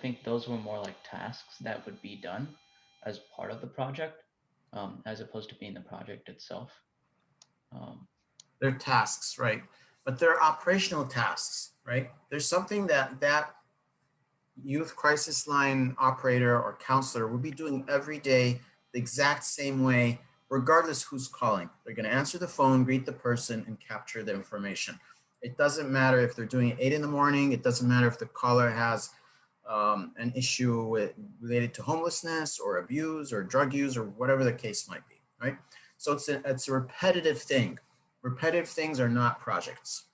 think those were more like tasks that would be done as part of the project, as opposed to being the project itself. Um, They're tasks, right? But they're operational tasks, right? There's something that youth crisis line operator or counselor will be doing every day the exact same way, regardless who's calling. They're going to answer the phone, greet the person, and capture the information. It doesn't matter if they're doing it 8 in the morning. It doesn't matter if the caller has an issue related to homelessness or abuse or drug use or whatever the case might be, right? So it's a repetitive thing. Repetitive things are not projects.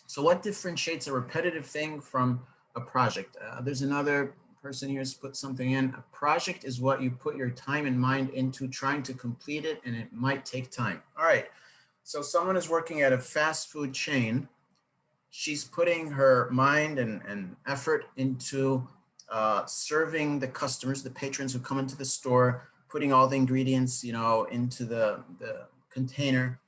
So what differentiates a repetitive thing from a project? There's another person here who's put something in. A project is what you put your time and mind into trying to complete it, and it might take time. All right, so someone is working at a fast food chain. She's putting her mind and effort into serving the customers, the patrons who come into the store, putting all the ingredients, into the container.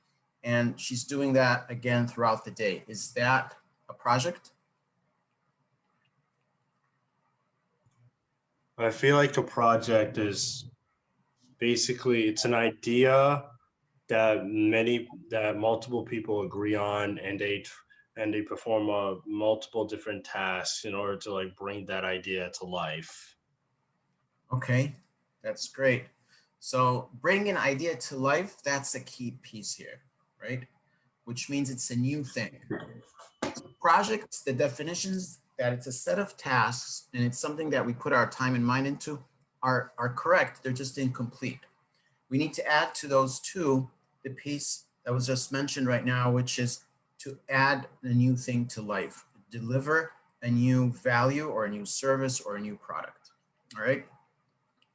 And she's doing that again throughout the day. Is that a project? I feel like a project is basically it's an idea that multiple people agree on, and they perform multiple different tasks in order to like bring that idea to life. Okay, that's great. So bring an idea to life, that's a key piece here, right? Which means it's a new thing. Projects, the definitions that it's a set of tasks and it's something that we put our time and mind into are correct. They're just incomplete. We need to add to those two the piece that was just mentioned right now, which is to add a new thing to life, deliver a new value or a new service or a new product. All right.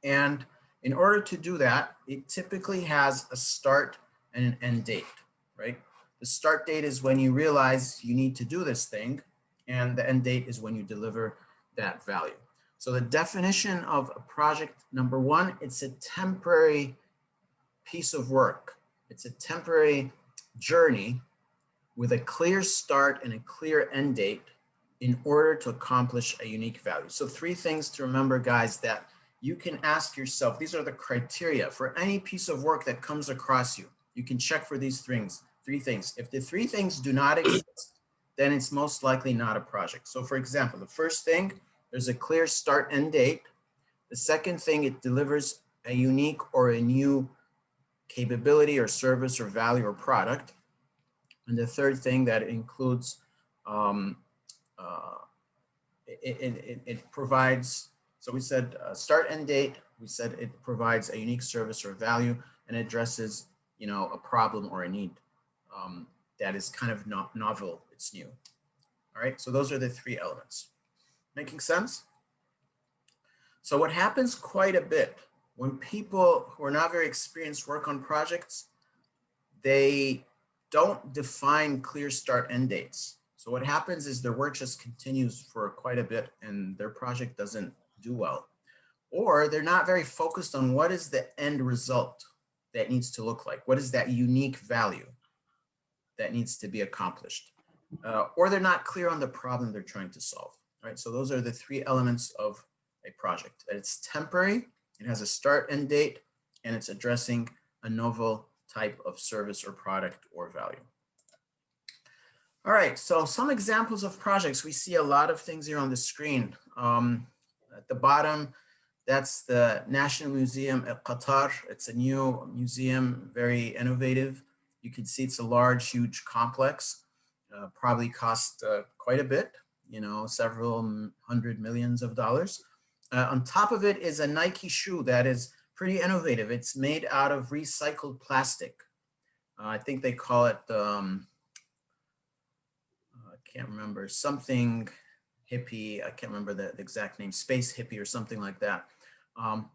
And in order to do that, it typically has a start and an end date, right? The start date is when you realize you need to do this thing, and the end date is when you deliver that value. So the definition of a project, number one, it's a temporary piece of work. It's a temporary journey with a clear start and a clear end date in order to accomplish a unique value. So 3 things to remember, guys, that you can ask yourself. These are the criteria for any piece of work that comes across you. You can check for these things. 3 things. If the 3 things do not exist, then it's most likely not a project. So for example, the first thing, there's a clear start end date. The second thing, it delivers a unique or a new capability or service or value or product. And the third thing, that includes, it provides, so we said start end date, we said it provides a unique service or value and addresses, a problem or a need that is kind of novel, it's new. All right, so those are the 3 elements. Making sense? So what happens quite a bit when people who are not very experienced work on projects, they don't define clear start end dates. So what happens is their work just continues for quite a bit and their project doesn't do well. Or they're not very focused on what is the end result that needs to look like. What is that unique value that needs to be accomplished? Or they're not clear on the problem they're trying to solve. Right? So those are the 3 elements of a project. It's temporary, it has a start and date, and it's addressing a novel type of service or product or value. All right, so some examples of projects. We see a lot of things here on the screen. At the bottom, that's the National Museum at Qatar. It's a new museum, very innovative. You can see it's a large, huge complex. Probably cost quite a bit, several hundred millions of dollars. On top of it is a Nike shoe that is pretty innovative. It's made out of recycled plastic. I think they call it, I can't remember, something hippie. I can't remember the exact name, space hippie or something like that.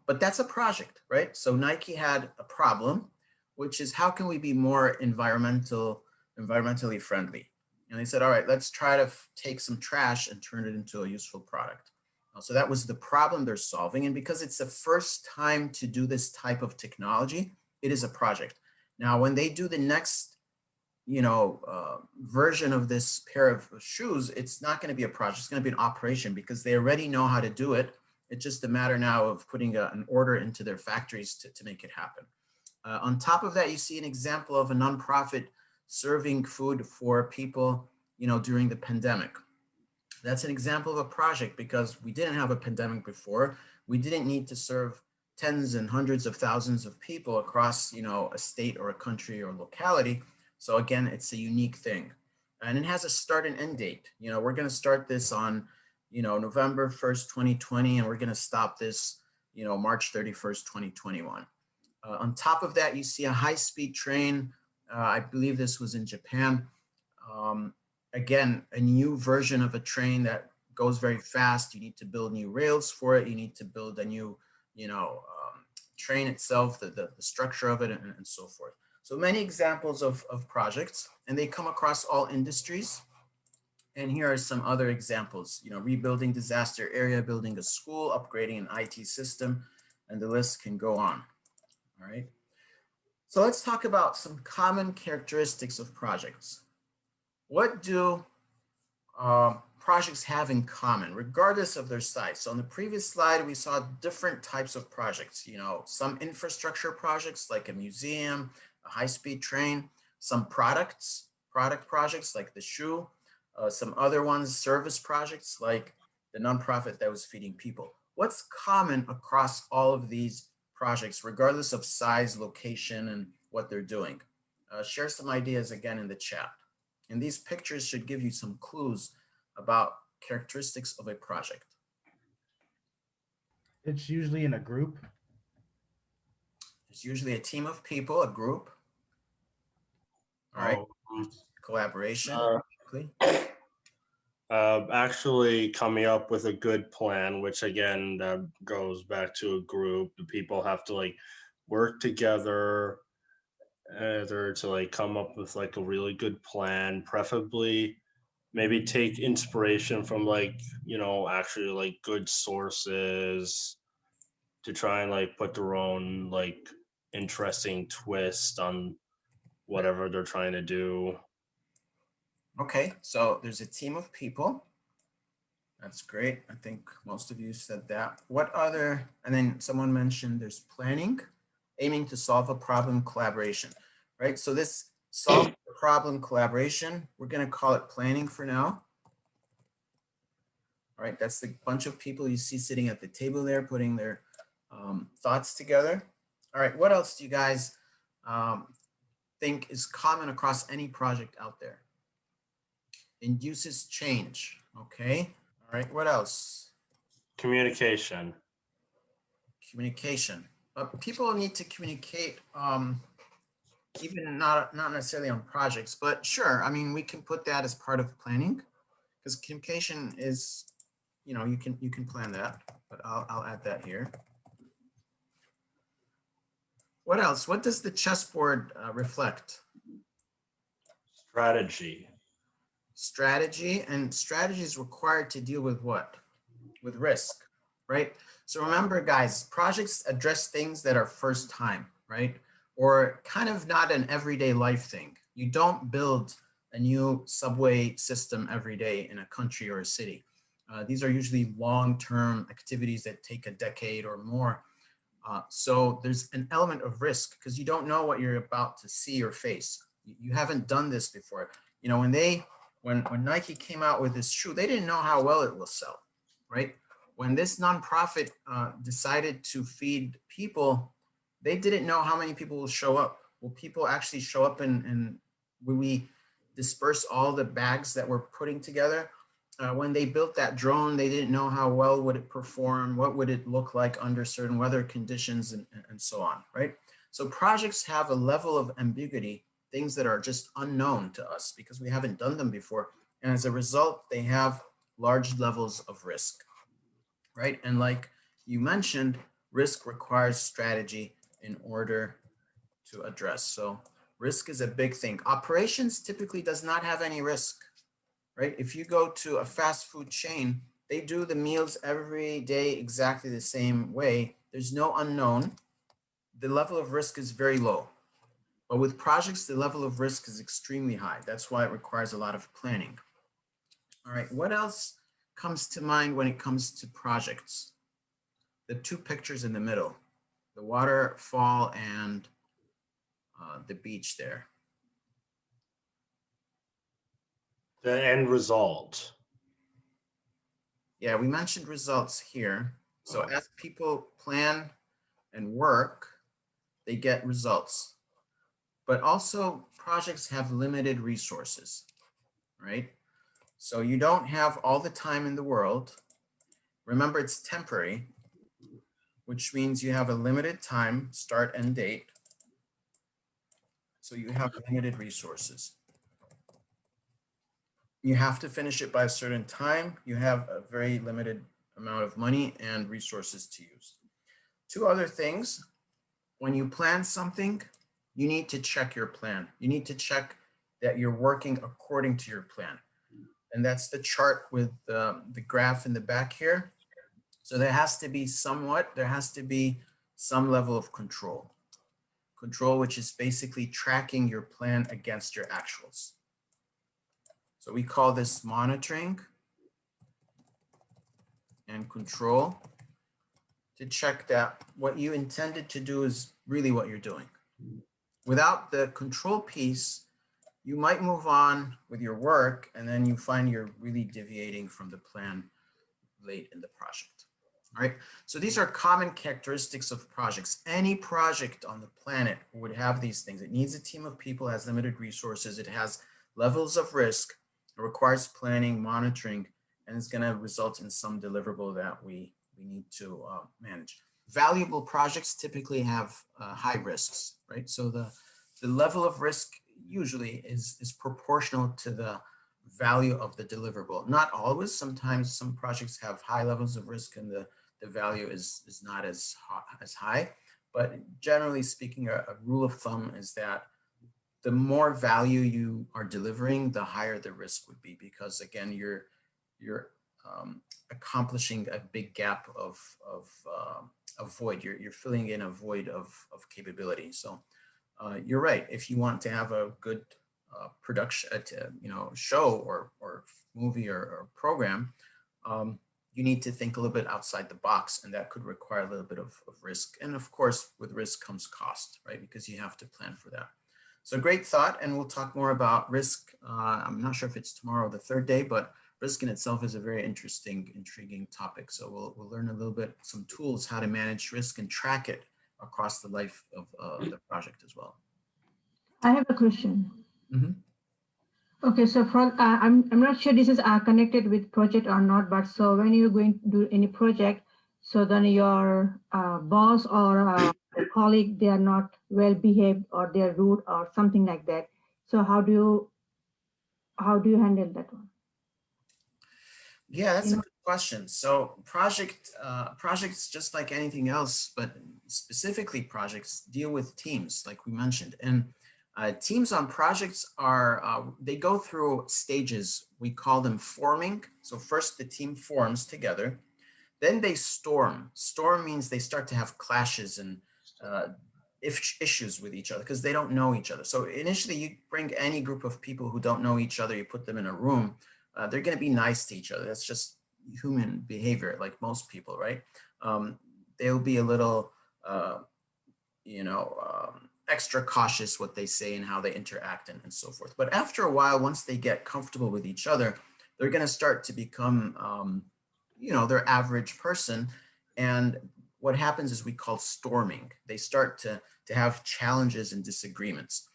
But that's a project, right? So Nike had a problem, which is how can we be more environmentally friendly? And they said, all right, let's try to take some trash and turn it into a useful product. So that was the problem they're solving. And because it's the first time to do this type of technology, it is a project. Now, when they do the next version of this pair of shoes, it's not going to be a project. It's going to be an operation because they already know how to do it. It's just a matter now of putting an order into their factories to make it happen. On top of that, you see an example of a nonprofit serving food for people, during the pandemic. That's an example of a project because we didn't have a pandemic before. We didn't need to serve tens and hundreds of thousands of people across, a state or a country or locality. So again, it's a unique thing. And it has a start and end date. We're going to start this on, November 1st, 2020, and we're going to stop this, March 31st, 2021. On top of that, you see a high-speed train. I believe this was in Japan. Again, a new version of a train that goes very fast. You need to build new rails for it. You need to build a new, train itself, the structure of it, and so forth. So many examples of projects, and they come across all industries. And here are some other examples, rebuilding disaster area, building a school, upgrading an IT system, and the list can go on. All right. So let's talk about some common characteristics of projects. What do projects have in common, regardless of their size? So on the previous slide, we saw different types of projects, some infrastructure projects like a museum, a high-speed train, some product projects like the shoe, some other ones, service projects like the nonprofit that was feeding people. What's common across all of these projects, regardless of size, location, and what they're doing? Share some ideas again in the chat. And these pictures should give you some clues about characteristics of a project. It's usually in a group. It's usually a team of people, a group. All right. Collaboration. Actually coming up with a good plan, which again, that goes back to a group. The people have to work together either to come up with a really good plan, preferably maybe take inspiration from actually good sources to try and put their own interesting twist on whatever they're trying to do. Okay, so there's a team of people. That's great. I think most of you said that. What other, and then someone mentioned there's planning, aiming to solve a problem, collaboration, right? So this solve the problem collaboration, we're going to call it planning for now. All right, that's the bunch of people you see sitting at the table there, putting their thoughts together. All right, what else do you guys think is common across any project out there? Induces change, okay? All right, what else? Communication. Communication. People need to communicate, even not necessarily on projects, but sure, I mean, we can put that as part of planning because communication is, you can plan that, but I'll add that here. What else? What does the chessboard reflect? Strategy. Strategy, and strategy is required to deal with what? With risk, right? So remember, guys, projects address things that are first time, right? Or kind of not an everyday life thing. You don't build a new subway system every day in a country or a city. These are usually long-term activities that take a decade or more. So there's an element of risk because you don't know what you're about to see or face. You haven't done this before. When Nike came out with this shoe, they didn't know how well it will sell, right? When this nonprofit decided to feed people, they didn't know how many people will show up. Will people actually show up and will we disperse all the bags that we're putting together? When they built that drone, they didn't know how well would it perform, what would it look like under certain weather conditions and so on, right? So projects have a level of ambiguity, things that are just unknown to us because we haven't done them before. And as a result, they have large levels of risk, right? And like you mentioned, risk requires strategy in order to address. So risk is a big thing. Operations typically does not have any risk, right? If you go to a fast food chain, they do the meals every day exactly the same way. There's no unknown. The level of risk is very low. But with projects, the level of risk is extremely high. That's why it requires a lot of planning. All right, what else comes to mind when it comes to projects? The two pictures in the middle, the waterfall and the beach there. The end result. Yeah, we mentioned results here. So as people plan and work, they get results. But also projects have limited resources, right? So you don't have all the time in the world. Remember, it's temporary, which means you have a limited time, start and date. So you have limited resources. You have to finish it by a certain time. You have a very limited amount of money and resources to use. Two other things. When you plan something, you need to check your plan. You need to check that you're working according to your plan. And that's the chart with the graph in the back here. So there has to be some level of control. Control, which is basically tracking your plan against your actuals. So we call this monitoring and control to check that what you intended to do is really what you're doing. Without the control piece, you might move on with your work and then you find you're really deviating from the plan late in the project. All right, so these are common characteristics of projects. Any project on the planet would have these things. It needs a team of people, has limited resources, it has levels of risk, it requires planning, monitoring, and it's going to result in some deliverable that we need to manage. Valuable projects typically have high risks, right? So the level of risk usually is proportional to the value of the deliverable. Not always. Sometimes some projects have high levels of risk and the value is not as high. But generally speaking, a rule of thumb is that the more value you are delivering, the higher the risk would be, because again, you're accomplishing a big gap of void. You're filling in a void of capability. So you're right. If you want to have a good production, show or movie or program, you need to think a little bit outside the box, and that could require a little bit of risk. And of course, with risk comes cost, right? Because you have to plan for that. So great thought, and we'll talk more about risk. I'm not sure if it's tomorrow or the third day, but risk in itself is a very interesting, intriguing topic. So we'll learn a little bit, some tools, how to manage risk and track it across the life of the project as well. I have a question. Mm-hmm. Okay, so I'm not sure this is connected with project or not, but so when you're going to do any project, so then your boss or a colleague, they are not well behaved or they're rude or something like that. So how do you handle that one? Yeah, that's a good question. So projects, just like anything else, but specifically projects, deal with teams, like we mentioned. And teams on projects are, they go through stages. We call them forming. So first the team forms together, then they storm. Storm means they start to have clashes and issues with each other because they don't know each other. So initially you bring any group of people who don't know each other, you put them in a room, they're going to be nice to each other. That's just human behavior, like most people, right? They'll be a little, extra cautious what they say and how they interact and so forth. But after a while, once they get comfortable with each other, they're going to start to become, their average person. And what happens is we call storming. They start to have challenges and disagreements.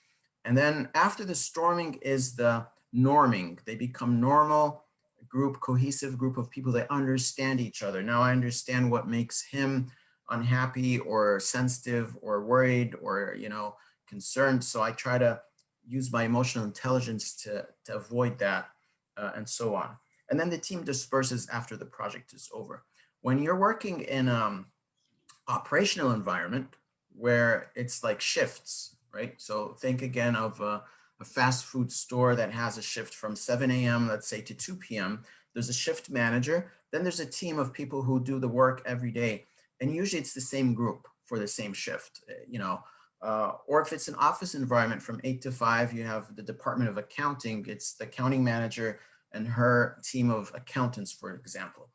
And then after the storming is the norming. They become normal group, cohesive group of people that understand each other. Now I understand what makes him unhappy or sensitive or worried or concerned. So I try to use my emotional intelligence to avoid that and so on. And then the team disperses after the project is over. When you're working in operational environment where it's like shifts, right? So think again of a fast food store that has a shift from 7 a.m., let's say, to 2 p.m. There's a shift manager. Then there's a team of people who do the work every day. And usually it's the same group for the same shift. Or if it's an office environment from 8 to 5, you have the Department of Accounting. It's the accounting manager and her team of accountants, for example.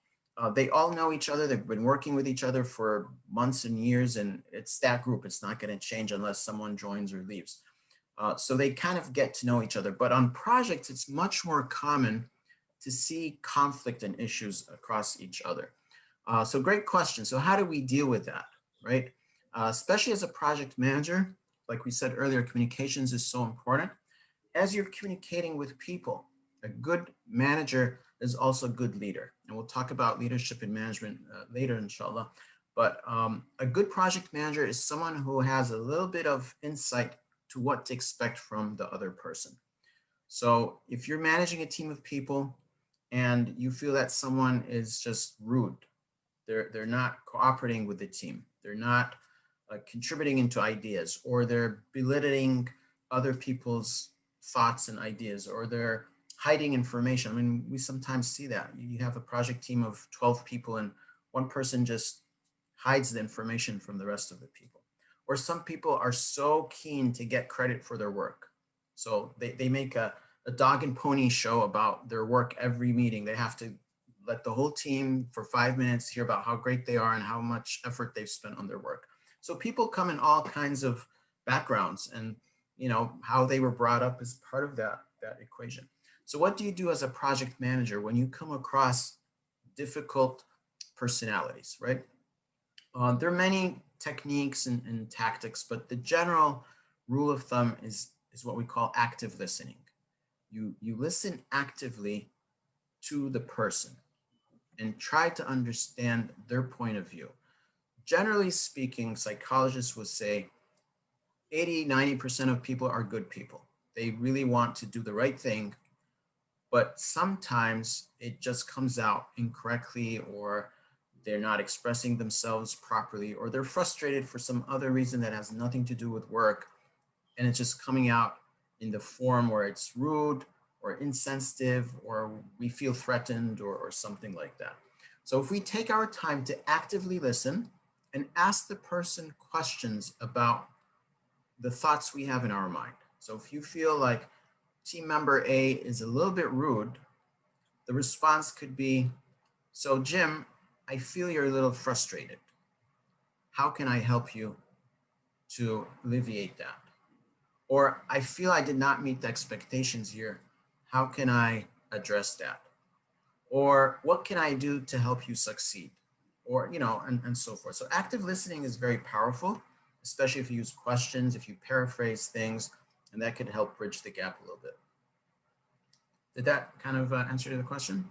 They all know each other. They've been working with each other for months and years, and it's that group. It's not going to change unless someone joins or leaves. So they kind of get to know each other. But on projects, it's much more common to see conflict and issues across each other. So great question. So how do we deal with that, right? Especially as a project manager, like we said earlier, communications is so important. As you're communicating with people, a good manager is also a good leader. And we'll talk about leadership and management later, inshallah. But a good project manager is someone who has a little bit of insight to what to expect from the other person. So if you're managing a team of people and you feel that someone is just rude, they're not cooperating with the team, they're not contributing into ideas, or they're belittling other people's thoughts and ideas, or they're hiding information. I mean, we sometimes see that. You have a project team of 12 people and one person just hides the information from the rest of the people. Or some people are so keen to get credit for their work. So they make a dog and pony show about their work every meeting. They have to let the whole team for 5 minutes hear about how great they are and how much effort they've spent on their work. So people come in all kinds of backgrounds, and how they were brought up is part of that equation. So what do you do as a project manager when you come across difficult personalities, right? There are many techniques and tactics, but the general rule of thumb is what we call active listening. You listen actively to the person and try to understand their point of view. Generally speaking, psychologists would say 80-90% of people are good people. They really want to do the right thing, but sometimes it just comes out incorrectly, or they're not expressing themselves properly, or they're frustrated for some other reason that has nothing to do with work, and it's just coming out in the form where it's rude or insensitive, or we feel threatened, or something like that. So if we take our time to actively listen and ask the person questions about the thoughts we have in our mind. So if you feel like team member A is a little bit rude, the response could be, so Jim, I feel you're a little frustrated. How can I help you to alleviate that? Or I feel I did not meet the expectations here. How can I address that? Or what can I do to help you succeed? Or, and so forth. So active listening is very powerful, especially if you use questions, if you paraphrase things, and that could help bridge the gap a little bit. Did that kind of answer the question?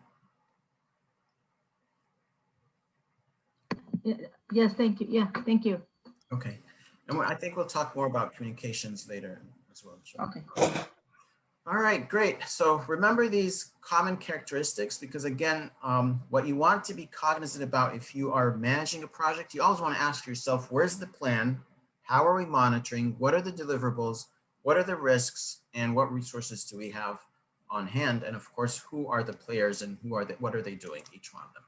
Yes, thank you. Yeah, thank you. Okay. And I think we'll talk more about communications later as well. Okay. All right, great. So remember these common characteristics, because again, what you want to be cognizant about if you are managing a project, you always want to ask yourself, where's the plan? How are we monitoring? What are the deliverables? What are the risks? And what resources do we have on hand? And of course, who are the players and what are they doing, each one of them?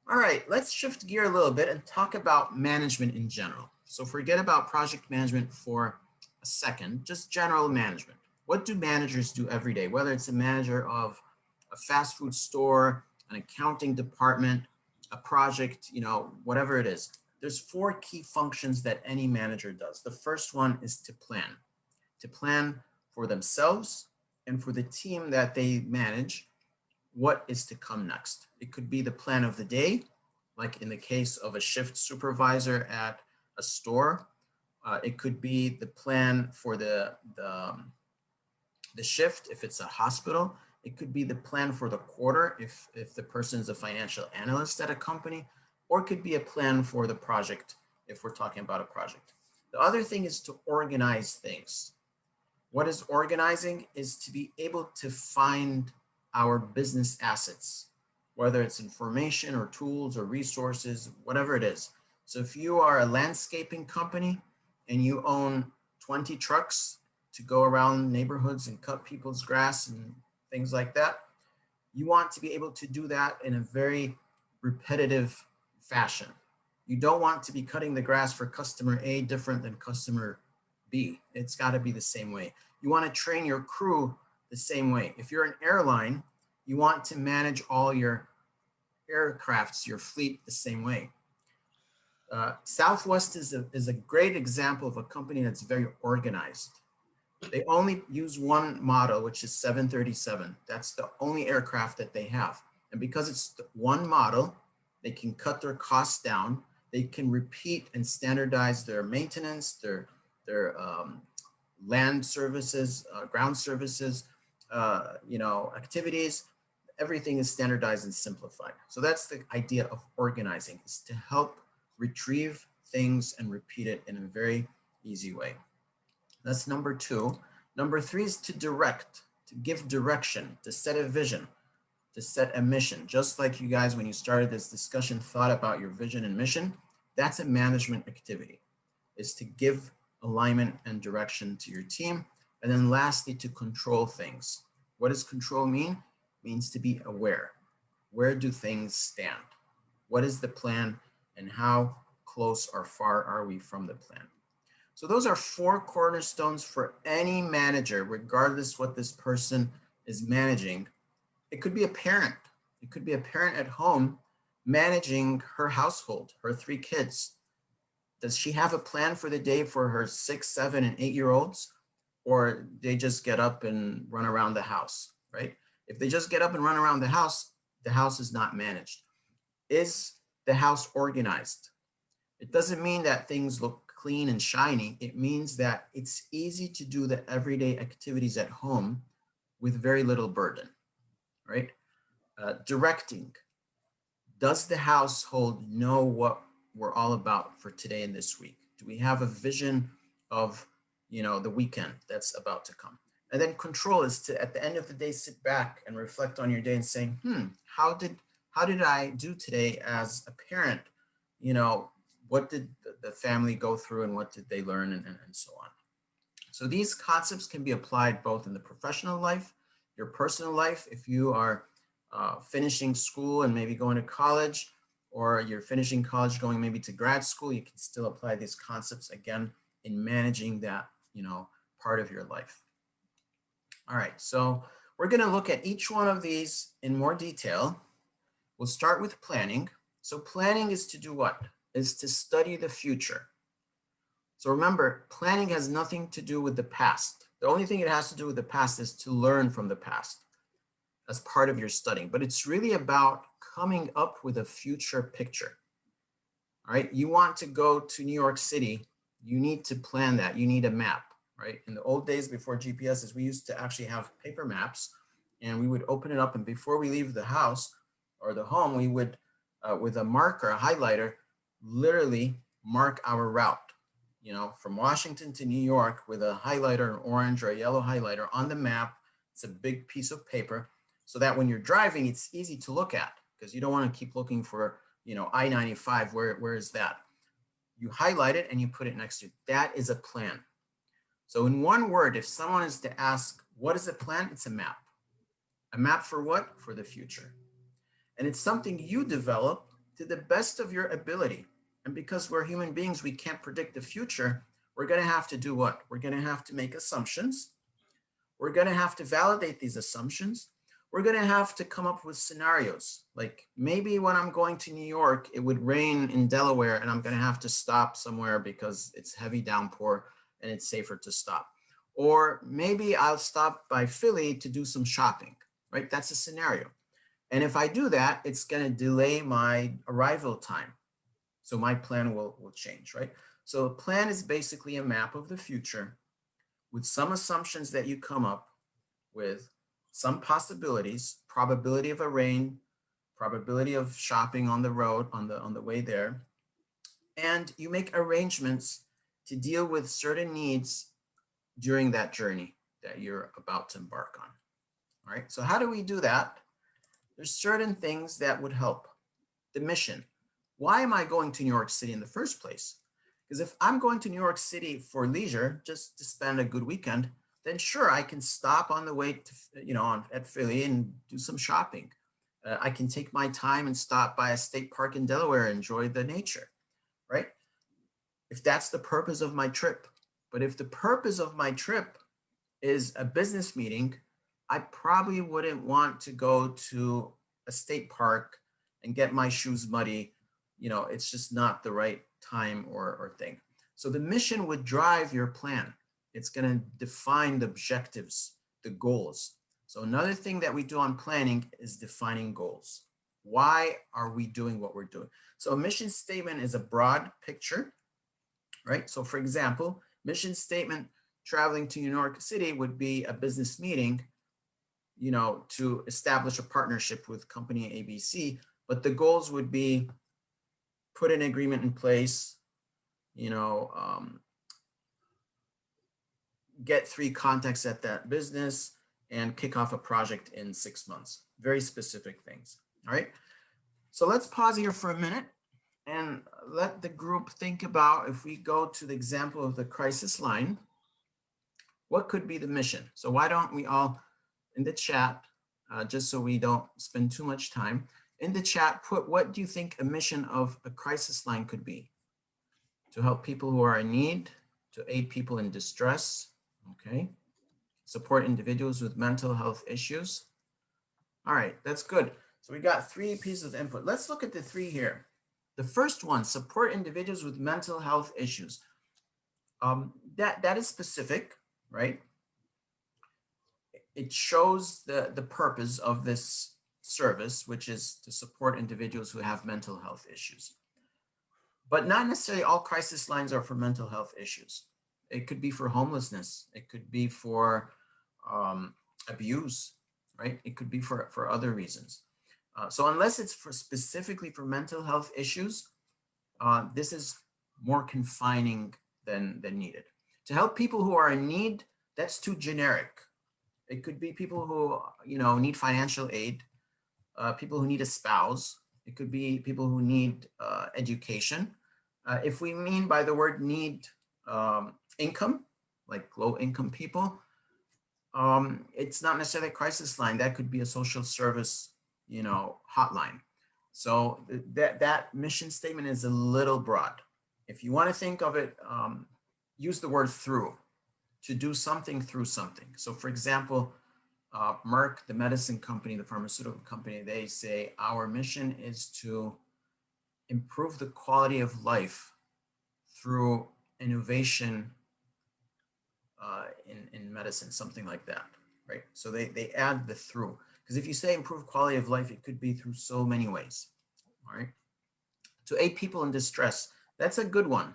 All right, let's shift gear a little bit and talk about management in general. So forget about project management for a second, just general management. What do managers do every day? Whether it's a manager of a fast food store, an accounting department, a project, whatever it is. There's 4 key functions that any manager does. The first one is to plan for themselves and for the team that they manage what is to come next. It could be the plan of the day, like in the case of a shift supervisor at a store. It could be the plan for the shift if it's a hospital. It could be the plan for the quarter if the person is a financial analyst at a company, or it could be a plan for the project if we're talking about a project. The other thing is to organize things. What is organizing is to be able to find our business assets, whether it's information or tools or resources, whatever it is. So if you are a landscaping company and you own 20 trucks to go around neighborhoods and cut people's grass and things like that, you want to be able to do that in a very repetitive fashion. You don't want to be cutting the grass for customer A different than customer B. It's got to be the same way. You want to train your crew the same way. If you're an airline, you want to manage all your aircrafts, your fleet the same way. Southwest is a great example of a company that's very organized. They only use one model, which is 737. That's the only aircraft that they have. And because it's one model, they can cut their costs down. They can repeat and standardize their maintenance, their land services, ground services, activities. Everything is standardized and simplified. So that's the idea of organizing, is to help retrieve things and repeat it in a very easy way. That's number 2. Number 3 is to direct, to give direction, to set a vision, to set a mission. Just like you guys, when you started this discussion, thought about your vision and mission, that's a management activity, is to give alignment and direction to your team. And then lastly, to control things. What does control mean? It means to be aware. Where do things stand? What is the plan, and how close or far are we from the plan? So those are 4 cornerstones for any manager, regardless what this person is managing. It could be a parent. It could be a parent at home managing her household, her 3 kids. Does she have a plan for the day for her 6, 7, and 8-year-olds? Or they just get up and run around the house, right? If they just get up and run around the house is not managed. Is the house organized? It doesn't mean that things look clean and shiny. It means that it's easy to do the everyday activities at home with very little burden, right? Directing. Does the household know what we're all about for today and this week? Do we have a vision of, the weekend that's about to come? And then control is to, at the end of the day, sit back and reflect on your day and say, how did I do today as a parent? What did the family go through, and what did they learn, and so on. So these concepts can be applied both in the professional life, your personal life, if you are finishing school and maybe going to college, or you're finishing college going maybe to grad school, you can still apply these concepts again in managing that, part of your life. All right, so we're going to look at each one of these in more detail. We'll start with planning. So planning is to do what? Is to study the future. So remember, planning has nothing to do with the past. The only thing it has to do with the past is to learn from the past as part of your studying. But it's really about coming up with a future picture. All right, you want to go to New York City, you need to plan that. You need a map, right? In the old days before GPSs, we used to actually have paper maps, and we would open it up, and before we leave the house or the home, we would, with a marker, a highlighter, literally mark our route, from Washington to New York with a highlighter, an orange or a yellow highlighter on the map. It's a big piece of paper, so that when you're driving, it's easy to look at, because you don't want to keep looking for, I-95, where is that? You highlight it and you put it next to it. That is a plan. So in one word, if someone is to ask, what is a plan? It's a map. A map for what? For the future. And it's something you develop to the best of your ability. And because we're human beings, we can't predict the future. We're going to have to do what? We're going to have to make assumptions. We're going to have to validate these assumptions. We're going to have to come up with scenarios. Like maybe when I'm going to New York, it would rain in Delaware, and I'm going to have to stop somewhere because it's heavy downpour and it's safer to stop. Or maybe I'll stop by Philly to do some shopping, right? That's a scenario. And if I do that, it's going to delay my arrival time. So my plan will change, right? So a plan is basically a map of the future with some assumptions that you come up with, some possibilities, probability of a rain, probability of shopping on the road, on the way there. And you make arrangements to deal with certain needs during that journey that you're about to embark on. All right, so how do we do that? There's certain things that would help. The mission. Why am I going to New York City in the first place? Because if I'm going to New York City for leisure, just to spend a good weekend, then sure, I can stop on the way to, at Philly and do some shopping. I can take my time and stop by a state park in Delaware and enjoy the nature. right? If that's the purpose of my trip. But if the purpose of my trip is a business meeting, I probably wouldn't want to go to a state park and get my shoes muddy. You know, it's just not the right time or thing. So the mission would drive your plan. It's going to define the objectives, the goals. So another thing that we do on planning is defining goals. Why are we doing what we're doing? So a mission statement is a broad picture, right? So for example, mission statement traveling to New York City would be a business meeting, you know, to establish a partnership with company ABC, but the goals would be put an agreement in place, you know, get 3 contacts at that business and kick off a project in 6 months. Very specific things, all right? So let's pause here for a minute and let the group think about, if we go to the example of the crisis line, what could be the mission? So why don't we all in the chat, just so we don't spend too much time, in the chat, put what do you think a mission of a crisis line could be? To help people who are in need, to aid people in distress, okay? Support individuals with mental health issues. All right, that's good. So we got 3 pieces of input. Let's look at the 3 here. The first one, support individuals with mental health issues. That is specific, right? It shows the purpose of this service, which is to support individuals who have mental health issues. But not necessarily all crisis lines are for mental health issues. It could be for homelessness. It could be for abuse, right? It could be for other reasons. So unless it's for specifically for mental health issues, this is more confining than needed. To help people who are in need, that's too generic. It could be people who, you know, need financial aid, people who need a spouse. It could be people who need education. If we mean by the word need income, like low income people, it's not necessarily a crisis line. That could be a social service, you know, hotline. So that mission statement is a little broad. If you want to think of it, use the word through, to do something through something. So for example, Merck, the medicine company, the pharmaceutical company, they say our mission is to improve the quality of life through innovation in medicine, something like that, right? So they add the through, because if you say improve quality of life, it could be through so many ways, all right? To aid people in distress, that's a good one.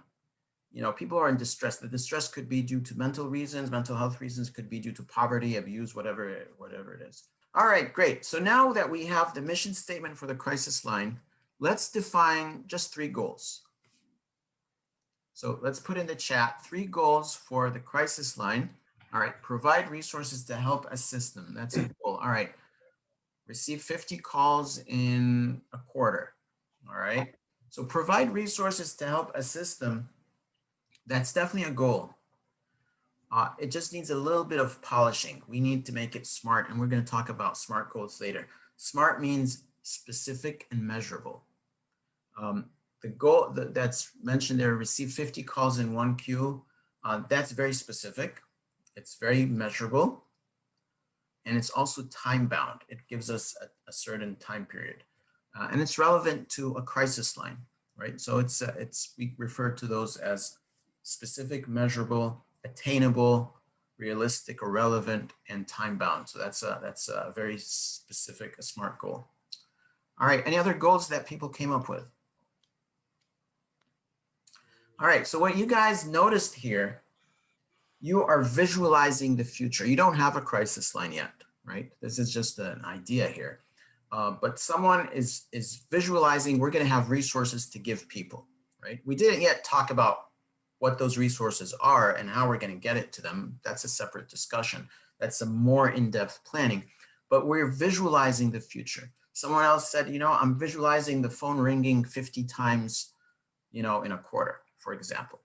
You know, people are in distress. The distress could be due to mental reasons, mental health reasons, could be due to poverty, abuse, whatever it is. All right, great. So now that we have the mission statement for the crisis line, let's define just 3 goals. So let's put in the chat 3 goals for the crisis line. All right, provide resources to help assist them. That's a goal. All right, receive 50 calls in a quarter. All right, so provide resources to help assist them. That's definitely a goal. It just needs a little bit of polishing. We need to make it smart, and we're going to talk about SMART goals later. SMART means specific and measurable. The goal that's mentioned there, receive 50 calls in 1 queue, that's very specific. It's very measurable, and it's also time bound. It gives us a certain time period, and it's relevant to a crisis line, right? So we refer to those as specific, measurable, attainable, realistic or relevant, and time bound. So that's a very specific, a SMART goal. All right, any other goals that people came up with? All right, so what you guys noticed here, you are visualizing the future. You don't have a crisis line yet, right? This is just an idea here. But someone is visualizing, we're gonna have resources to give people, right? We didn't yet talk about what those resources are and how we're going to get it to them. That's a separate discussion. That's a more in-depth planning, but we're visualizing the future. Someone else said, you know, I'm visualizing the phone ringing 50 times, you know, in a quarter, for example.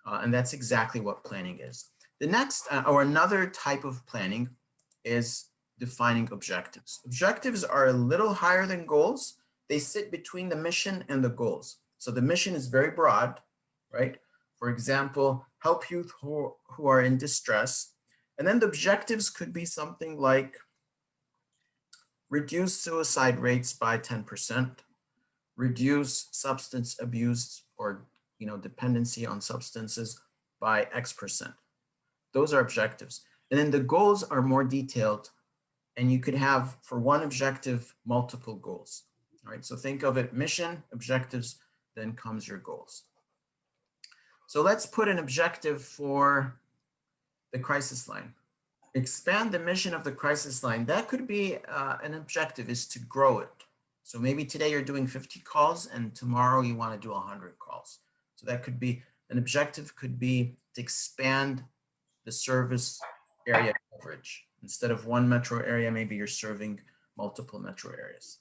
And that's exactly what planning is. The next, or another type of planning is defining objectives. Objectives are a little higher than goals. They sit between the mission and the goals. So the mission is very broad, right? For example, help youth who are in distress. And then the objectives could be something like reduce suicide rates by 10%, reduce substance abuse or dependency on substances by X%. Those are objectives. And then the goals are more detailed, and you could have for one objective multiple goals. All right, so think of it: mission, objectives, then comes your goals. So let's put an objective for the crisis line. Expand the mission of the crisis line. That could be an objective, is to grow it. So maybe today you're doing 50 calls and tomorrow you want to do 100 calls. So that could be an objective, could be to expand the service area coverage. Instead of one metro area, maybe you're serving multiple metro areas.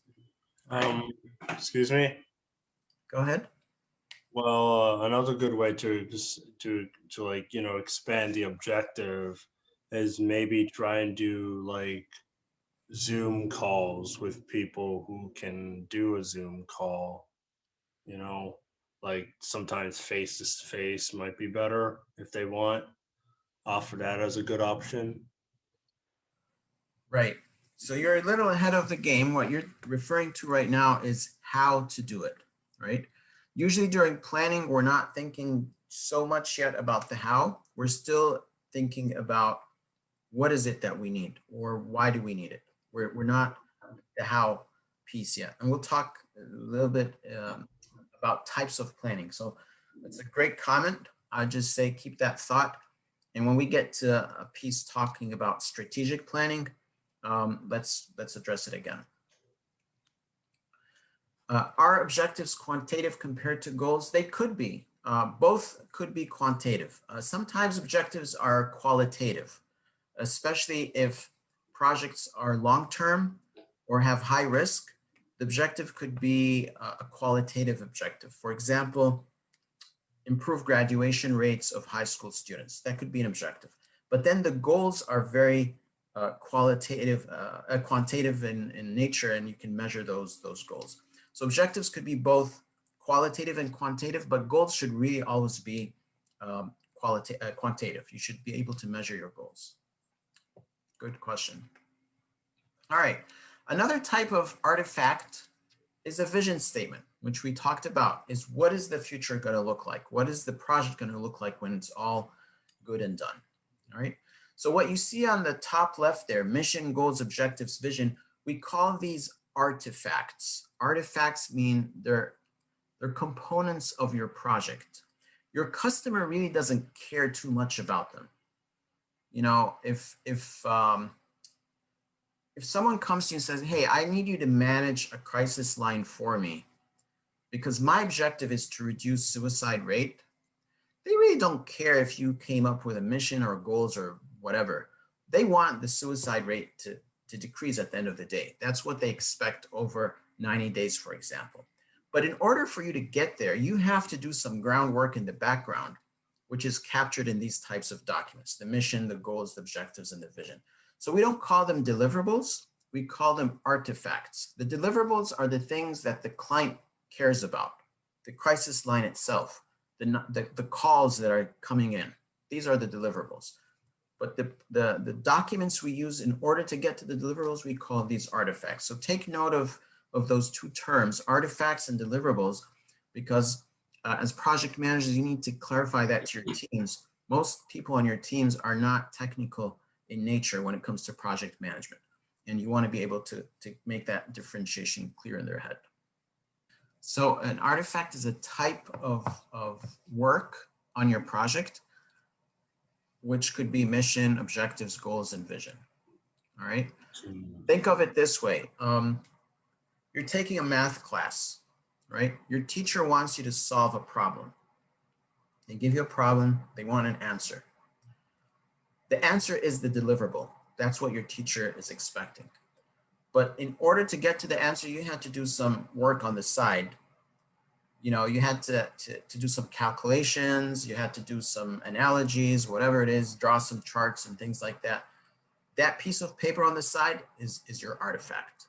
Excuse me. Go ahead. Well, another good way to like, expand the objective is maybe try and do like Zoom calls with people who can do a Zoom call. Like sometimes face to face might be better if they want. Offer that as a good option. Right. So you're a little ahead of the game. What you're referring to right now is how to do it, right? Usually during planning, we're not thinking so much yet about the how. We're still thinking about what is it that we need, or why do we need it? We're not the how piece yet. And we'll talk a little bit about types of planning. So it's a great comment. I just say keep that thought. And when we get to a piece talking about strategic planning, let's address it again. Are objectives quantitative compared to goals? They could be. Both could be quantitative. Sometimes objectives are qualitative, especially if projects are long-term or have high risk. The objective could be a qualitative objective. For example, improve graduation rates of high school students. That could be an objective. But then the goals are very quantitative in nature, and you can measure those goals. So objectives could be both qualitative and quantitative, but goals should really always be quantitative. You should be able to measure your goals. Good question. All right. Another type of artifact is a vision statement, which we talked about, is what is the future going to look like? What is the project going to look like when it's all good and done? All right. So what you see on the top left there, mission, goals, objectives, vision, we call these artifacts. Artifacts mean they're components of your project. Your customer really doesn't care too much about them. If someone comes to you and says, hey, I need you to manage a crisis line for me because my objective is to reduce suicide rate, they really don't care if you came up with a mission or goals or whatever. They want the suicide rate to decrease at the end of the day. That's what they expect over 90 days, for example. But in order for you to get there, you have to do some groundwork in the background, which is captured in these types of documents: the mission, the goals, the objectives, and the vision. So we don't call them deliverables, we call them artifacts. The deliverables are the things that the client cares about, the crisis line itself, the calls that are coming in. These are the deliverables. But the documents we use in order to get to the deliverables, we call these artifacts. So take note of those two terms, artifacts and deliverables, because as project managers, you need to clarify that to your teams. Most people on your teams are not technical in nature when it comes to project management. And you want to be able to make that differentiation clear in their head. So an artifact is a type of work on your project, which could be mission, objectives, goals, and vision. All right. Think of it this way. You're taking a math class, right? Your teacher wants you to solve a problem. They give you a problem, they want an answer. The answer is the deliverable. That's what your teacher is expecting. But in order to get to the answer, you had to do some work on the side. You had to do some calculations, you had to do some analogies, whatever it is, draw some charts and things like that. That piece of paper on the side is your artifact.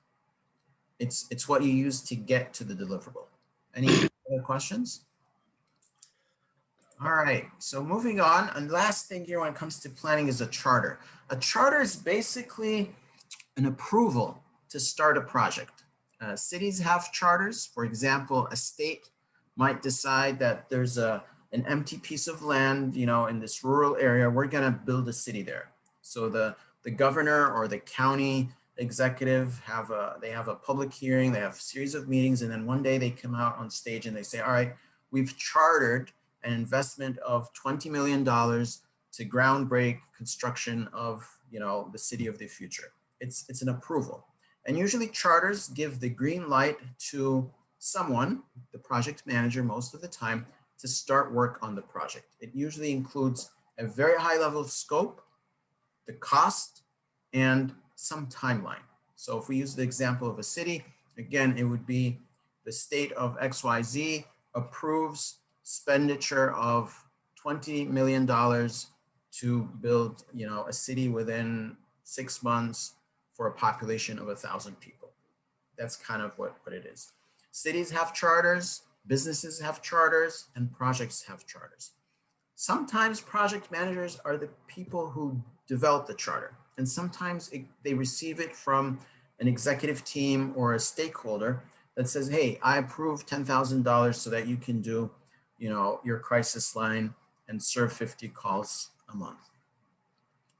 It's what you use to get to the deliverable. Any Other questions? All right, so moving on, and last thing here when it comes to planning is a charter. A charter is basically an approval to start a project. Cities have charters. For example, a state might decide that there's an empty piece of land, you know, in this rural area, we're gonna build a city there. So the governor or the county executive have a public hearing, they have a series of meetings, and then one day they come out on stage and they say, all right, we've chartered an investment of $20 million to groundbreak construction of, you know, the city of the future. It's an approval. And usually charters give the green light to someone, the project manager most of the time, to start work on the project. It usually includes a very high level of scope, the cost, and some timeline. So if we use the example of a city, again, it would be the state of XYZ approves expenditure of $20 million to build, you know, a city within 6 months for a population of 1,000 people. That's kind of what it is. Cities have charters, businesses have charters, and projects have charters. Sometimes project managers are the people who develop the charter, and sometimes they receive it from an executive team or a stakeholder that says, hey, I approve $10,000 so that you can do, you know, your crisis line and serve 50 calls a month.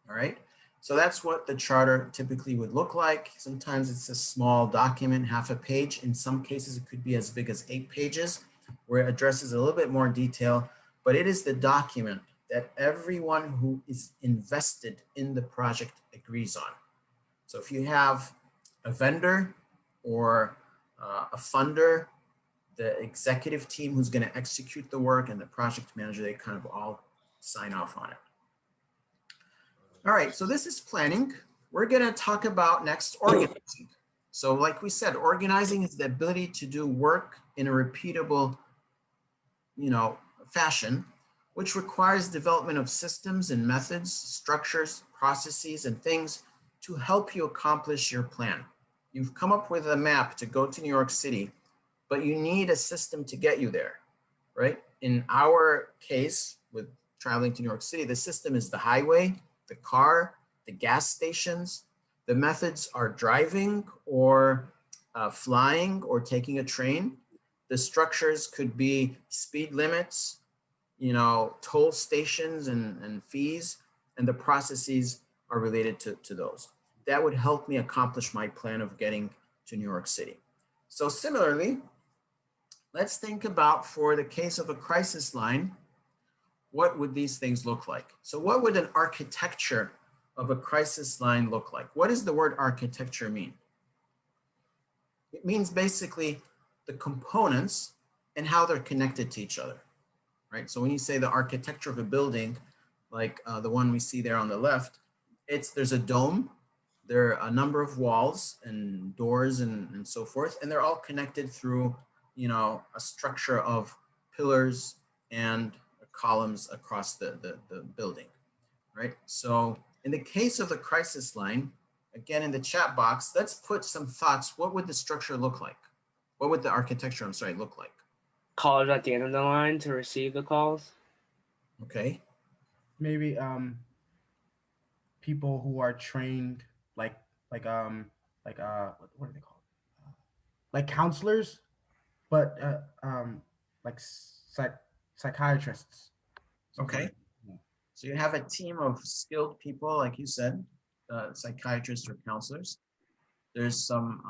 All right. So that's what the charter typically would look like. Sometimes it's a small document, half a page. In some cases, it could be as big as 8 pages, where it addresses a little bit more detail, but it is the document that everyone who is invested in the project agrees on. So if you have a vendor or a funder, the executive team who's going to execute the work, and the project manager, they kind of all sign off on it. All right, so this is planning. We're going to talk about next organizing. So like we said, organizing is the ability to do work in a repeatable, you know, fashion, which requires development of systems and methods, structures, processes, and things to help you accomplish your plan. You've come up with a map to go to New York City, but you need a system to get you there, right? In our case, with traveling to New York City, the system is the highway, the car, the gas stations. The methods are driving or flying or taking a train. The structures could be speed limits, you know, toll stations and fees, and the processes are related to those. That would help me accomplish my plan of getting to New York City. So similarly, let's think about, for the case of a crisis line, what would these things look like? So what would an architecture of a crisis line look like? What does the word architecture mean? It means basically the components and how they're connected to each other, right? So when you say the architecture of a building, like the one we see there on the left, there's a dome, there are a number of walls and doors and so forth, and they're all connected through, you know, a structure of pillars and columns across the building, right? So in the case of the crisis line, again, in the chat box, let's put some thoughts. What would the structure look like? What would the architecture, look like? Callers at the end of the line to receive the calls. Okay. Maybe people who are trained, like what are they called? Like counselors, but like psychiatrists. Okay. So you have a team of skilled people, like you said, psychiatrists or counselors. There's some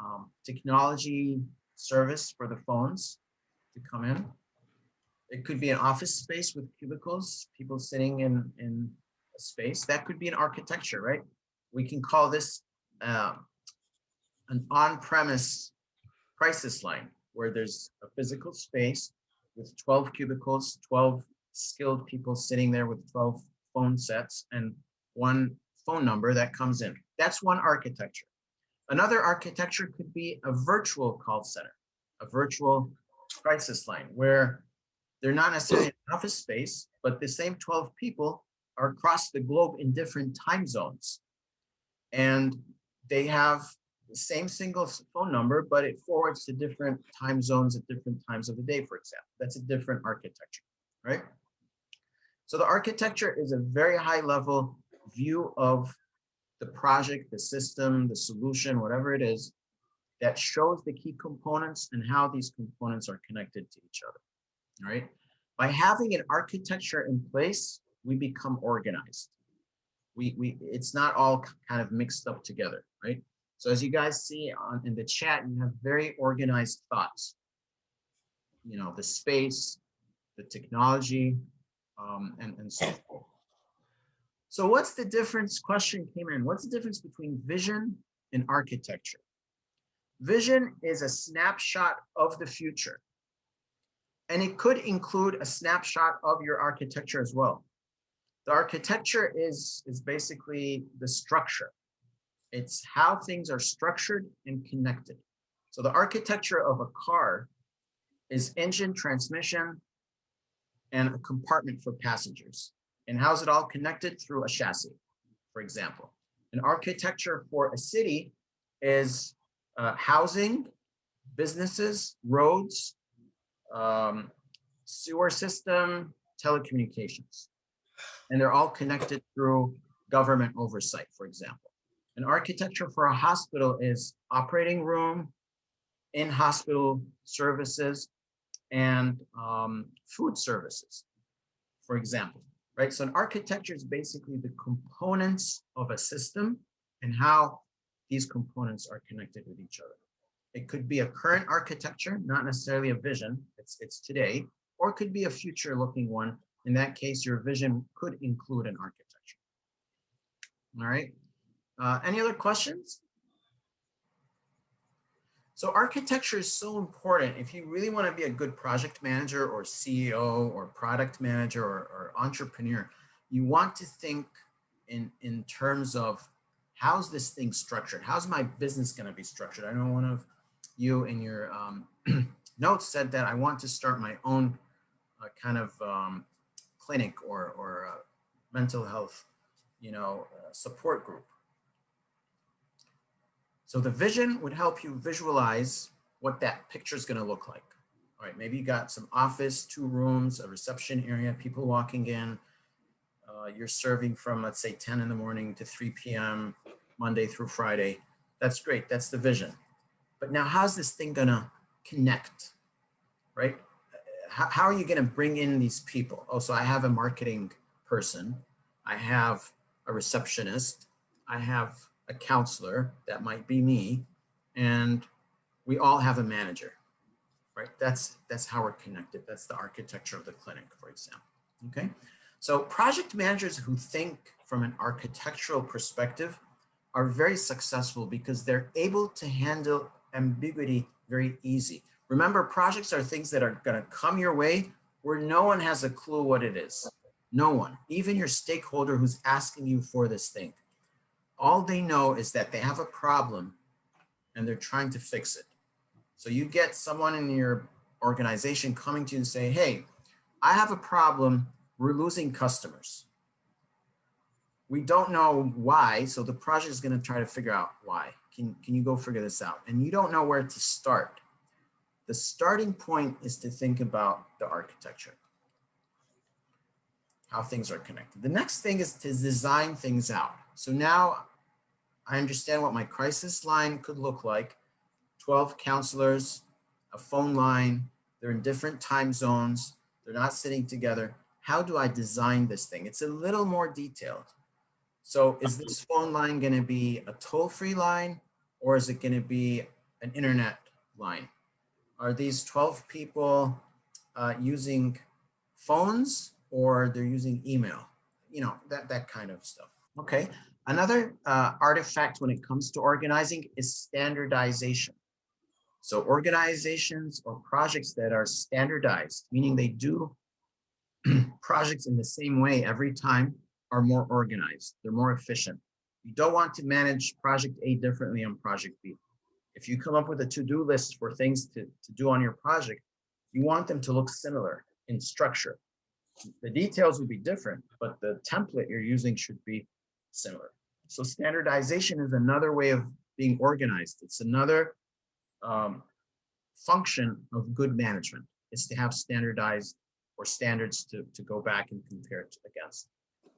technology service for the phones to come in. It could be an office space with cubicles, people sitting in a space. That could be an architecture, right? We can call this an on-premise crisis line, where there's a physical space with 12 cubicles, 12 skilled people sitting there with 12 phone sets and one phone number that comes in. That's one architecture. Another architecture could be a virtual call center, a virtual crisis line, where they're not necessarily in an office space, but the same 12 people are across the globe in different time zones. And they have the same single phone number, but it forwards to different time zones at different times of the day, for example. That's a different architecture, right? So the architecture is a very high level view of the project, the system, the solution, whatever it is, that shows the key components and how these components are connected to each other, right? By having an architecture in place, we become organized. It's not all kind of mixed up together, right? So as you guys see in the chat, you have very organized thoughts. You know, the space, the technology, and so forth. So what's the difference? Question came in. What's the difference between vision and architecture? Vision is a snapshot of the future. And it could include a snapshot of your architecture as well. The architecture is basically the structure. It's how things are structured and connected. So the architecture of a car is engine, transmission, and a compartment for passengers. And how's it all connected? Through a chassis, for example. An architecture for a city is housing, businesses, roads, sewer system, telecommunications. And they're all connected through government oversight, for example. An architecture for a hospital is operating room, in-hospital services, and food services, for example, right? So an architecture is basically the components of a system and how these components are connected with each other. It could be a current architecture, not necessarily a vision, it's today, or it could be a future looking one. In that case, your vision could include an architecture. All right, any other questions? So architecture is so important. If you really want to be a good project manager or CEO or product manager or entrepreneur, you want to think in terms of how's this thing structured? How's my business going to be structured? I know one of you in your notes said that I want to start my own kind of clinic or mental health, support group. So the vision would help you visualize what that picture is going to look like. All right, maybe you got some office, 2 rooms, a reception area, people walking in. You're serving from, let's say, 10 in the morning to 3 p.m., Monday through Friday. That's great. That's the vision. But now how's this thing going to connect, right? How are you going to bring in these people? Oh, so I have a marketing person. I have a receptionist. I have a counselor, that might be me, and we all have a manager, right? That's how we're connected. That's the architecture of the clinic, for example, okay? So project managers who think from an architectural perspective are very successful because they're able to handle ambiguity very easy. Remember, projects are things that are gonna come your way where no one has a clue what it is. No one, even your stakeholder who's asking you for this thing. All they know is that they have a problem and they're trying to fix it. So you get someone in your organization coming to you and say, hey, I have a problem. We're losing customers. We don't know why. So the project is going to try to figure out why. Can you go figure this out? And you don't know where to start. The starting point is to think about the architecture, how things are connected. The next thing is to design things out. So now I understand what my crisis line could look like. 12 counselors, a phone line, they're in different time zones, they're not sitting together. How do I design this thing? It's a little more detailed. So is this phone line going to be a toll-free line, or is it going to be an internet line? Are these 12 people using phones, or they're using email? That kind of stuff. Okay. Another artifact when it comes to organizing is standardization. So organizations or projects that are standardized, meaning they do projects in the same way every time, are more organized. They're more efficient. You don't want to manage project A differently on project B. If you come up with a to-do list for things to do on your project, you want them to look similar in structure. The details will be different, but the template you're using should be similar. So standardization is another way of being organized. It's another function of good management, is to have standardized or standards to go back and compare it against.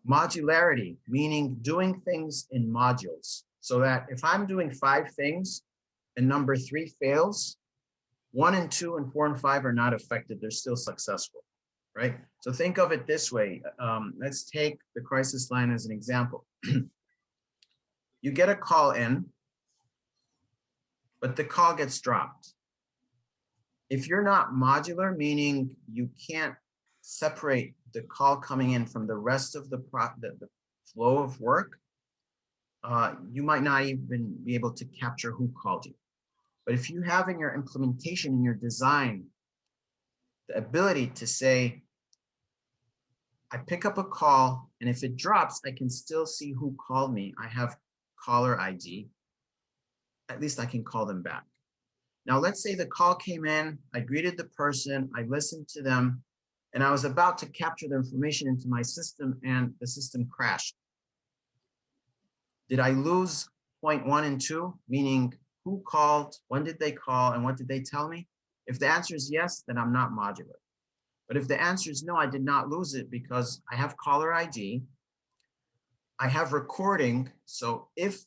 Modularity, meaning doing things in modules, so that if I'm doing 5 things and number 3 fails, 1 and 2 and 4 and 5 are not affected. They're still successful, right? So think of it this way. Let's take the crisis line as an example. You get a call in, but the call gets dropped. If you're not modular, meaning you can't separate the call coming in from the rest of the flow of work, you might not even be able to capture who called you. But if you have in your implementation, in your design, the ability to say, I pick up a call, and if it drops, I can still see who called me. I have caller ID. At least I can call them back. Now, let's say the call came in, I greeted the person, I listened to them, and I was about to capture the information into my system, and the system crashed. Did I lose point 1 and 2, meaning who called, when did they call, and what did they tell me? If the answer is yes, then I'm not modular. But if the answer is no, I did not lose it because I have caller ID, I have recording, so if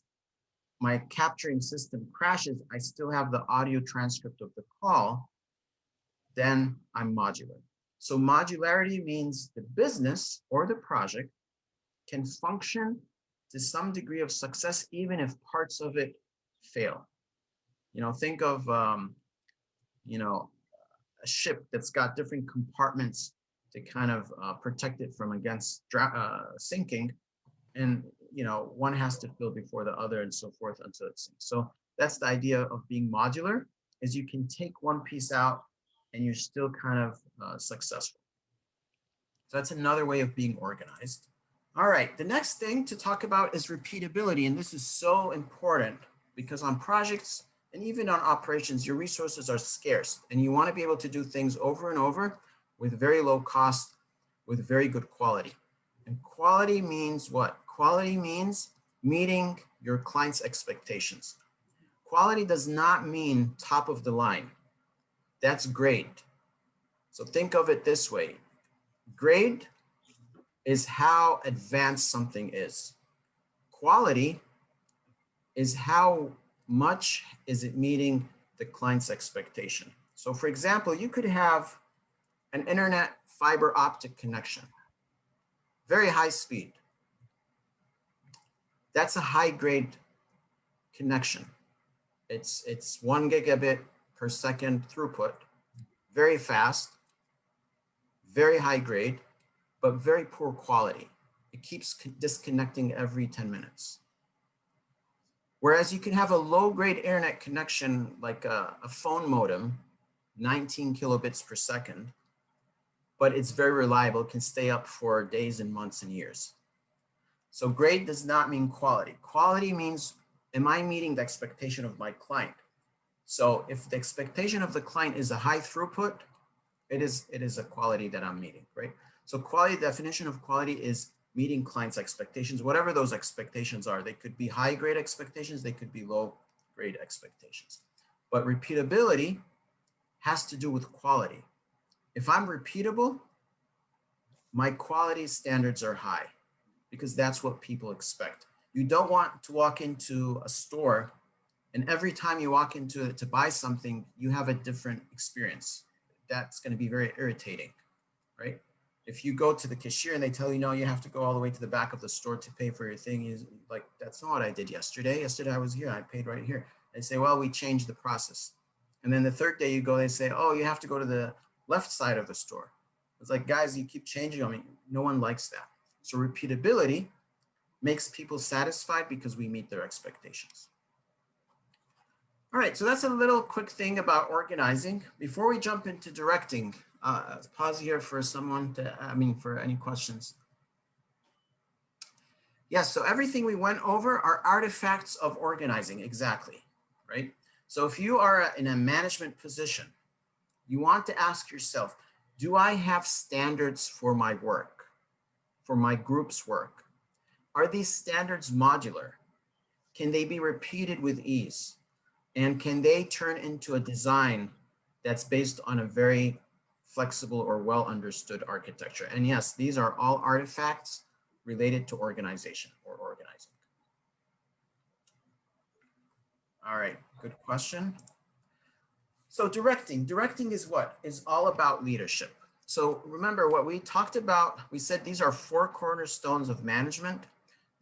my capturing system crashes, I still have the audio transcript of the call, then I'm modular. So modularity means the business or the project can function to some degree of success, even if parts of it fail. You know, think of, you know, a ship that's got different compartments to kind of protect it from against sinking. And, you know, one has to fill before the other and so forth until it sinks. So that's the idea of being modular, is you can take one piece out and you're still kind of successful. So that's another way of being organized. All right, the next thing to talk about is repeatability. And this is so important because on projects and even on operations, your resources are scarce and you want to be able to do things over and over with very low cost, with very good quality. And quality means what? Quality means meeting your client's expectations. Quality does not mean top of the line. That's grade. So think of it this way. Grade is how advanced something is. Quality is how much is it meeting the client's expectation. So for example, you could have an internet fiber optic connection, very high speed. That's a high grade connection. It's 1 gigabit per second throughput, very fast, very high grade, but very poor quality. It keeps disconnecting every 10 minutes. Whereas you can have a low grade internet connection like a phone modem, 19 kilobits per second, but it's very reliable, can stay up for days and months and years. So grade does not mean quality. Quality means, am I meeting the expectation of my client? So if the expectation of the client is a high throughput, it is a quality that I'm meeting, right? So quality, definition of quality is meeting clients' expectations, whatever those expectations are. They could be high grade expectations, they could be low grade expectations. But repeatability has to do with quality. If I'm repeatable, my quality standards are high because that's what people expect. You don't want to walk into a store and every time you walk into it to buy something, you have a different experience. That's going to be very irritating, right? If you go to the cashier and they tell you, no, you have to go all the way to the back of the store to pay for your thing, is like, that's not what I did yesterday. Yesterday I was here, I paid right here. They say, well, we changed the process. And then the third day you go, they say, oh, you have to go to the left side of the store. It's like, guys, you keep changing. I mean, no one likes that. So repeatability makes people satisfied because we meet their expectations. All right, so that's a little quick thing about organizing. Before we jump into directing, pause here for someone to, for any questions. Yes, so everything we went over are artifacts of organizing, exactly, right? So if you are in a management position, you want to ask yourself, do I have standards for my work, for my group's work? Are these standards modular? Can they be repeated with ease? And can they turn into a design that's based on a very flexible or well understood architecture? And yes, these are all artifacts related to organization or organizing. All right, good question. So directing is what? Is all about leadership. So remember what we talked about, we said these are 4 cornerstones of management.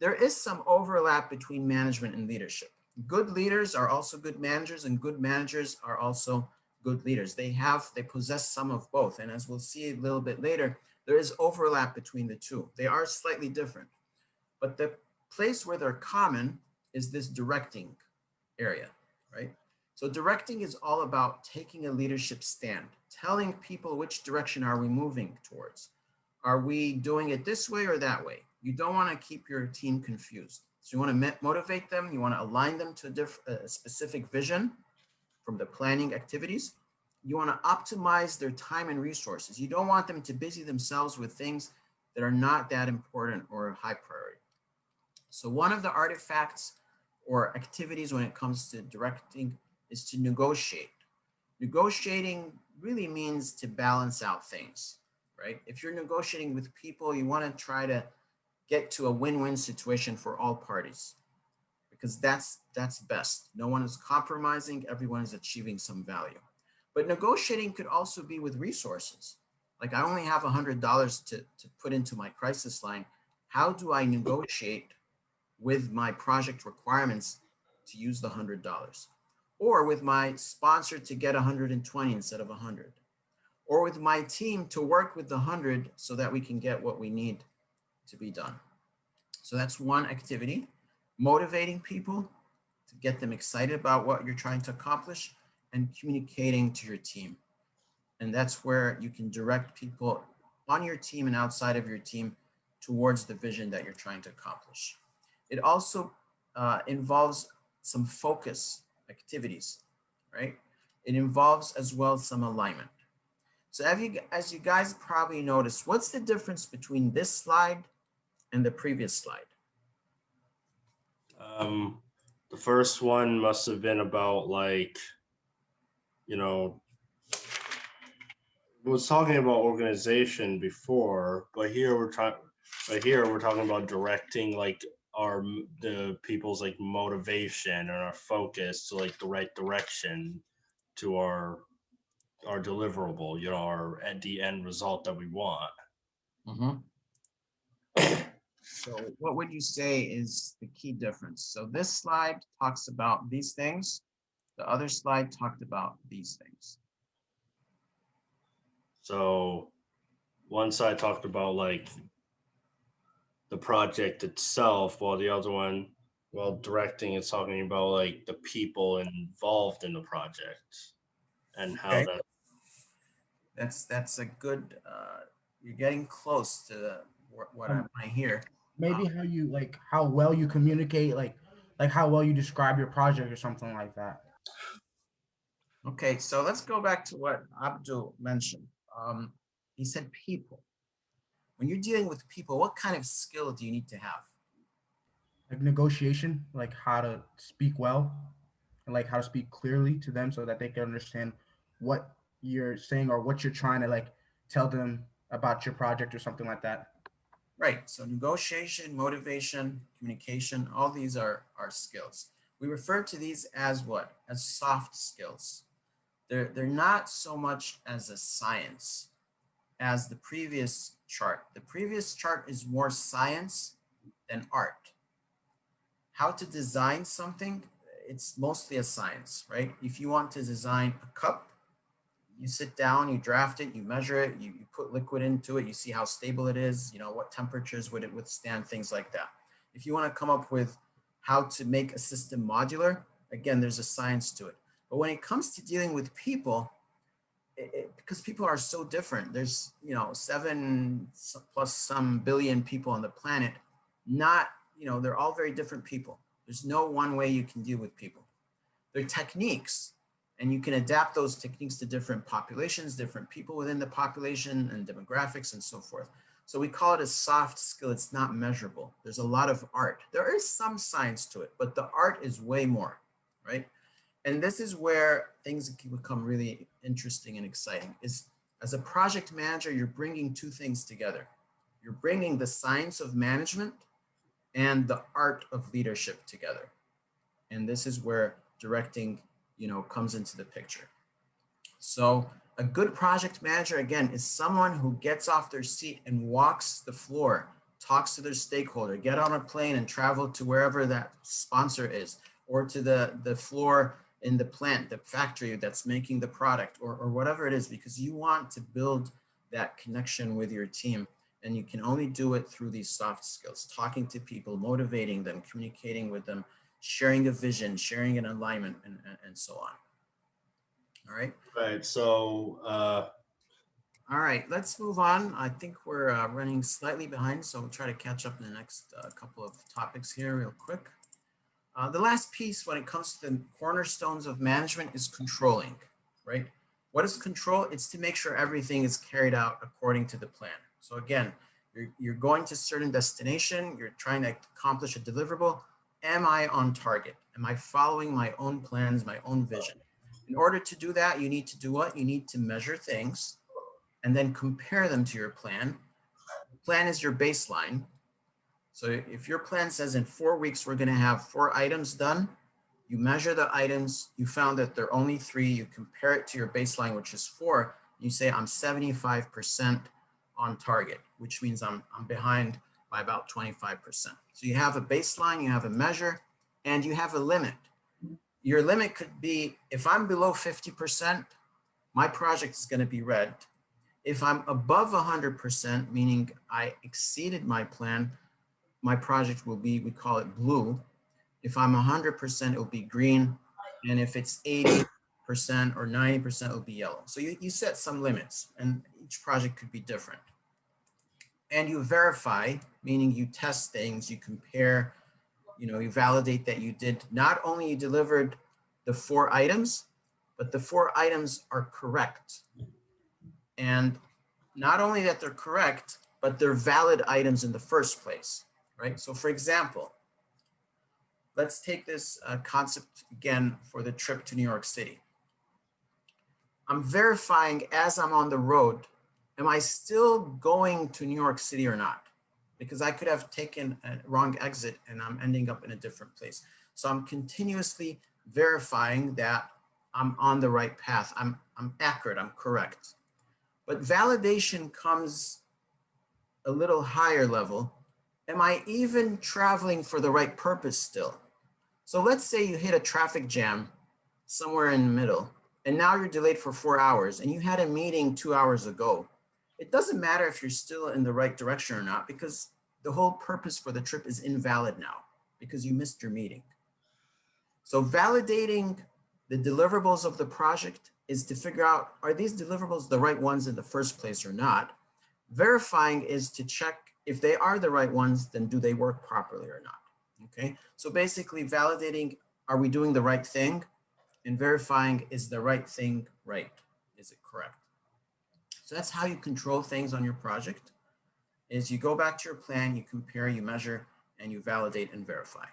There is some overlap between management and leadership. Good leaders are also good managers, and good managers are also good leaders. They possess some of both. And as we'll see a little bit later, there is overlap between the two. They are slightly different, but the place where they're common is this directing area, right? So directing is all about taking a leadership stand, telling people which direction are we moving towards. Are we doing it this way or that way? You don't want to keep your team confused. So you want to motivate them. You want to align them to a specific vision from the planning activities. You want to optimize their time and resources. You don't want them to busy themselves with things that are not that important or high priority. So one of the artifacts or activities when it comes to directing is to negotiate. Negotiating really means to balance out things, right? If you're negotiating with people, you want to try to get to a win-win situation for all parties, because that's best. No one is compromising, everyone is achieving some value. But negotiating could also be with resources. Like, I only have $100 to put into my crisis line. How do I negotiate with my project requirements to use the $100? Or with my sponsor to get 120 instead of 100? Or with my team to work with the 100 so that we can get what we need to be done. So that's one activity, motivating people to get them excited about what you're trying to accomplish, and communicating to your team. And that's where you can direct people on your team and outside of your team towards the vision that you're trying to accomplish. It also involves some focus activities, right? It involves as well some alignment. So as you guys probably noticed, what's the difference between this slide and the previous slide? The first one must have been about, like, was talking about organization before, but here we're talking about directing, like, the people's, like, motivation and our focus to, like, the right direction to our deliverable, our at the end result that we want. So what would you say is the key difference? So this slide talks about these things. The other slide talked about these things. So one side talked about, like, the project itself, while the other one, while directing, is talking about, like, the people involved in the project and how Okay. That's a good, you're getting close to what I hear. Maybe how you how well you communicate, like how well you describe your project or something like that. Okay, so let's go back to what Abdul mentioned. He said people. When you're dealing with people, what kind of skill do you need to have? Like negotiation, like how to speak well and like how to speak clearly to them so that they can understand what you're saying or what you're trying to tell them about your project or something like that. Right, so negotiation, motivation, communication, all these are skills. We refer to these as what? As soft skills. They're not so much as a science as the previous chart. The previous chart is more science than art. How to design something, it's mostly a science, right? If you want to design a cup, you sit down, you draft it, you measure it, you put liquid into it, you see how stable it is, what temperatures would it withstand, things like that. If you want to come up with how to make a system modular, again, there's a science to it. But when it comes to dealing with people, because people are so different, there's 7 plus some billion people on the planet, they're all very different people. There's no one way you can deal with people. There are techniques, and you can adapt those techniques to different populations, different people within the population and demographics and so forth. So we call it a soft skill. It's not measurable. There's a lot of art. There is some science to it, but the art is way more, right? And this is where things can become really interesting and exciting. Is as a project manager, you're bringing two things together. You're bringing the science of management and the art of leadership together. And this is where directing, comes into the picture. So a good project manager, again, is someone who gets off their seat and walks the floor, talks to their stakeholder, get on a plane and travel to wherever that sponsor is, or to the floor in the plant, the factory that's making the product, or whatever it is, because you want to build that connection with your team. And you can only do it through these soft skills, talking to people, motivating them, communicating with them, sharing a vision, sharing an alignment, and so on. All right. Right. So, all right, let's move on. I think we're running slightly behind, so we'll try to catch up in the next couple of topics here real quick. The last piece when it comes to the cornerstones of management is controlling, right? What is control? It's to make sure everything is carried out according to the plan. So again, you're going to a certain destination, you're trying to accomplish a deliverable. Am I on target? Am I following my own plans, my own vision? In order to do that, you need to do what? You need to measure things and then compare them to your plan. Plan is your baseline. So if your plan says in 4 weeks, we're going to have 4 items done, you measure the items, you found that there are only 3, you compare it to your baseline, which is 4, you say I'm 75% on target, which means I'm behind by about 25%. So you have a baseline, you have a measure, and you have a limit. Your limit could be, if I'm below 50%, my project is going to be red. If I'm above 100%, meaning I exceeded my plan, my project will be, we call it blue. If I'm 100%, it'll be green. And if it's 80% or 90%, it'll be yellow. So you set some limits, and each project could be different. And you verify, meaning you test things, you compare, you validate that you did, not only you delivered the 4 items, but the 4 items are correct. And not only that they're correct, but they're valid items in the first place, right? So for example, let's take this concept again for the trip to New York City. I'm verifying as I'm on the road, am I still going to New York City or not? Because I could have taken a wrong exit and I'm ending up in a different place. So I'm continuously verifying that I'm on the right path. I'm accurate, I'm correct. But validation comes a little higher level. Am I even traveling for the right purpose still? So let's say you hit a traffic jam somewhere in the middle, and now you're delayed for 4 hours, and you had a meeting 2 hours ago. It doesn't matter if you're still in the right direction or not, because the whole purpose for the trip is invalid now, because you missed your meeting. So validating the deliverables of the project is to figure out, are these deliverables the right ones in the first place or not? Verifying is to check if they are the right ones, then do they work properly or not? Okay, so basically validating, are we doing the right thing? And verifying, is the right thing right? Is it correct? So that's how you control things on your project, is you go back to your plan, you compare, you measure, and you validate and verify.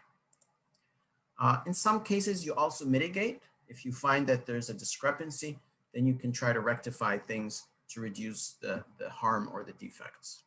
In some cases, you also mitigate. If you find that there's a discrepancy, then you can try to rectify things to reduce the harm or the defects.